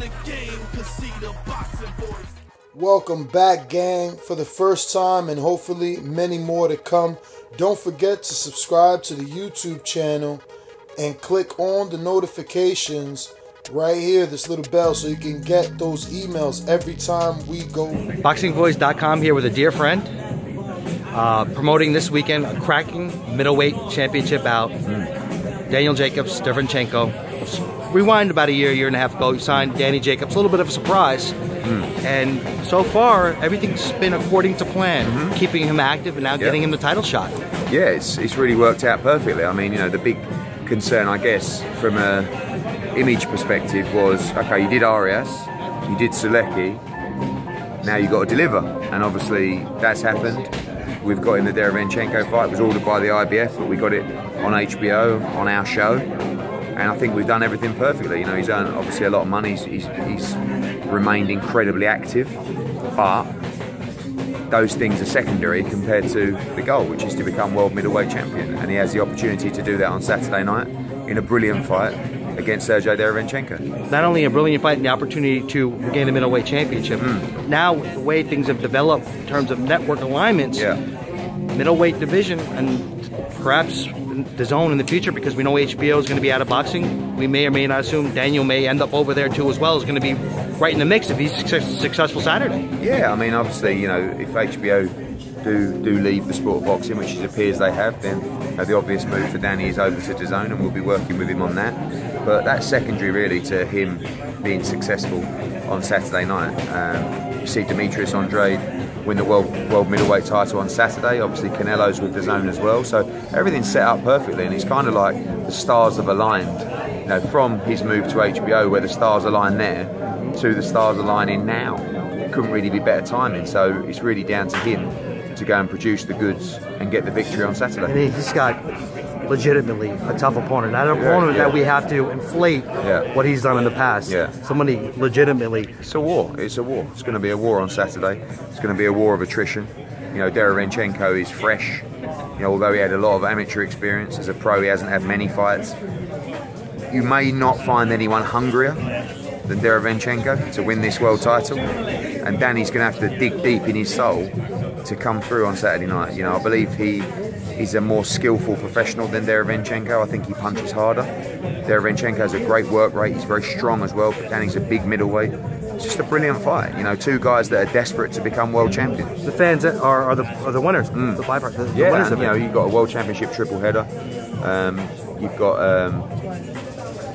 the game, cause see the boxing voice. Welcome back, gang, for the first time and hopefully many more to come. Don't forget to subscribe to the YouTube channel and click on the notifications right here, this little bell, so you can get those emails every time we go. ThaBoxingvoice.com here with a dear friend, promoting this weekend a cracking middleweight championship bout. Daniel Jacobs, Derevyanchenko. Rewind about a year and a half ago, you signed Danny Jacobs, a little bit of a surprise. And so far, everything's been according to plan, keeping him active and now getting him the title shot. Yeah, it's really worked out perfectly. I mean, you know, the big concern, I guess, from a image perspective was, okay, you did Arias, you did Sulecki, now you got to deliver. And obviously that's happened. We've got in the Derevyanchenko fight. It was ordered by the IBF, but we got it on HBO, on our show. And I think we've done everything perfectly. You know, he's earned obviously a lot of money. He's remained incredibly active, but those things are secondary compared to the goal, which is to become world middleweight champion. And he has the opportunity to do that on Saturday night in a brilliant fight against Sergey Derevyanchenko. Not only a brilliant fight and the opportunity to gain a middleweight championship, now with the way things have developed in terms of network alignments, middleweight division, and perhaps the zone in the future, because we know HBO is going to be out of boxing. We may or may not assume Daniel may end up over there too as well. Is going to be right in the mix if he's successful Saturday. Yeah, I mean, obviously, you know, if HBO do leave the sport of boxing, which it appears they have, then the obvious move for Danny is over to DAZN, and we'll be working with him on that. But that's secondary really to him being successful on Saturday night. You see Demetrius Andrade win the world middleweight title on Saturday. Obviously Canelo's with DAZN as well, so everything's set up perfectly, and it's kind of like the stars have aligned. You know, from his move to HBO, where the stars align there, to the stars aligning now. It couldn't really be better timing. So it's really down to him to go and produce the goods and get the victory on Saturday. And he's got legitimately a tough opponent, not an opponent that we have to inflate what he's done in the past. Somebody legitimately. It's a war. It's a war. It's going to be a war on Saturday. It's going to be a war of attrition. You know, Derevyanchenko is fresh. You know, although he had a lot of amateur experience as a pro, he hasn't had many fights. You may not find anyone hungrier than Derevyanchenko to win this world title, and Danny's going to have to dig deep in his soul to come through on Saturday night. You know, I believe he's a more skillful professional than Derevyanchenko. I think he punches harder. Derevyanchenko has a great work rate. He's very strong as well. But Danny's a big middleweight. It's just a brilliant fight. You know, two guys that are desperate to become world champions. The fans are the winners. The winners of it. You know, you've got a world championship triple header. You've got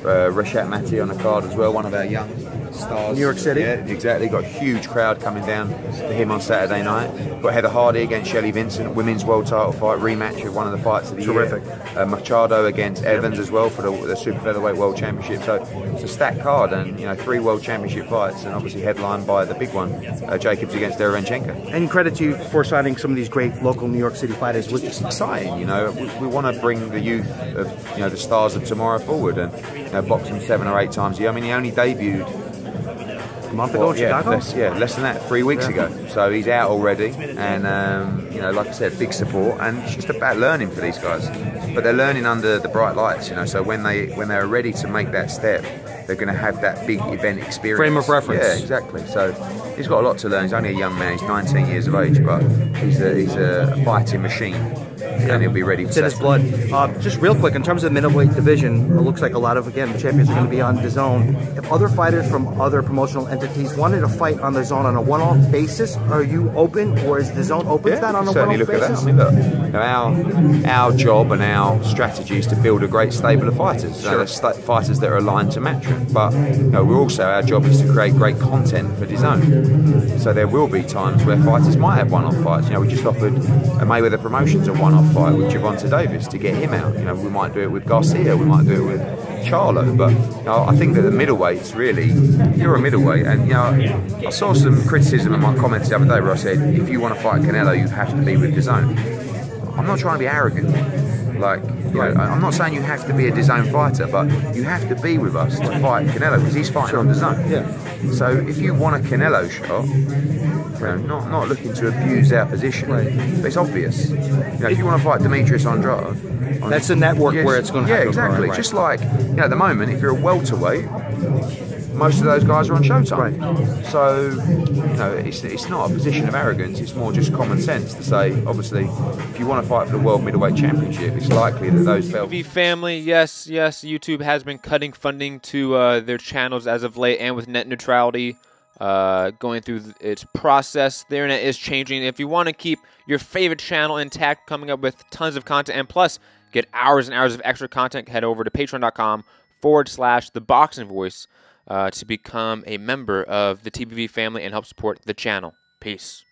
Reshat Mati on the card as well, one of our young stars. New York City. Yeah, exactly. Got a huge crowd coming down to him on Saturday night. Got Heather Hardy against Shelley Vincent, women's world title fight, rematch of one of the fights of the year. Machado against Evans as well for the super featherweight world championship. So it's a stacked card, and you know, 3 world championship fights, and obviously headlined by the big one, Jacobs against Derevyanchenko. And credit to you for signing some of these great local New York City fighters. It's just exciting, you know. We want to bring the youth of, you know, the stars of tomorrow forward, and you know, box him 7 or 8 times a year. I mean, he only debuted a month ago in Chicago? Less than that, 3 weeks ago. So he's out already, and you know, like I said, big support, and it's just about learning for these guys. But they're learning under the bright lights, you know. So when they're ready to make that step, they're going to have that big event experience. Frame of reference. Yeah, exactly. So he's got a lot to learn. He's only a young man. He's 19 years of age, but he's a fighting machine. And he'll be ready for his blood. Just real quick, in terms of the middleweight division, it looks like a lot of, again, the champions are going to be on DAZN. If other fighters from other promotional entities wanted to fight on DAZN on a one-off basis, are you open, or is DAZN open to that on a one-off basis? I mean, look, you know, our job and our strategy is to build a great stable of fighters. Fighters that are aligned to Matchroom. But you know, our job is to create great content for DAZN. So there will be times where fighters might have one-off fights. You know, we just offered a Mayweather Promotions a one-off fight with Gervonta Davis to get him out. You know, we might do it with Garcia, we might do it with Charlo, but you know, I think that the middleweights really, if you're a middleweight, and you know, I saw some criticism in my comments the other day where I said, if you want to fight Canelo, you have to be with DAZN. I'm not trying to be arrogant. Like, you know, I'm not saying you have to be a DAZN fighter, but you have to be with us to fight Canelo, because he's fighting on DAZN. So if you want a Canelo shot, you know, not looking to abuse our position, but it's obvious. You know, if you want to fight Demetrius Andrade, that's a network where it's going to happen. Yeah, exactly. Just like, you know, at the moment, if you're a welterweight, most of those guys are on Showtime. Right. So, you know, it's not a position of arrogance, it's more just common sense to say, obviously, if you want to fight for the World Middleweight Championship, it's likely that those belts... TV family, yes, YouTube has been cutting funding to their channels as of late, and with net neutrality going through its process, the internet is changing. If you want to keep your favorite channel intact, coming up with tons of content, and plus get hours and hours of extra content, head over to patreon.com/ThaBoxingVoice to become a member of the TBV family and help support the channel. Peace.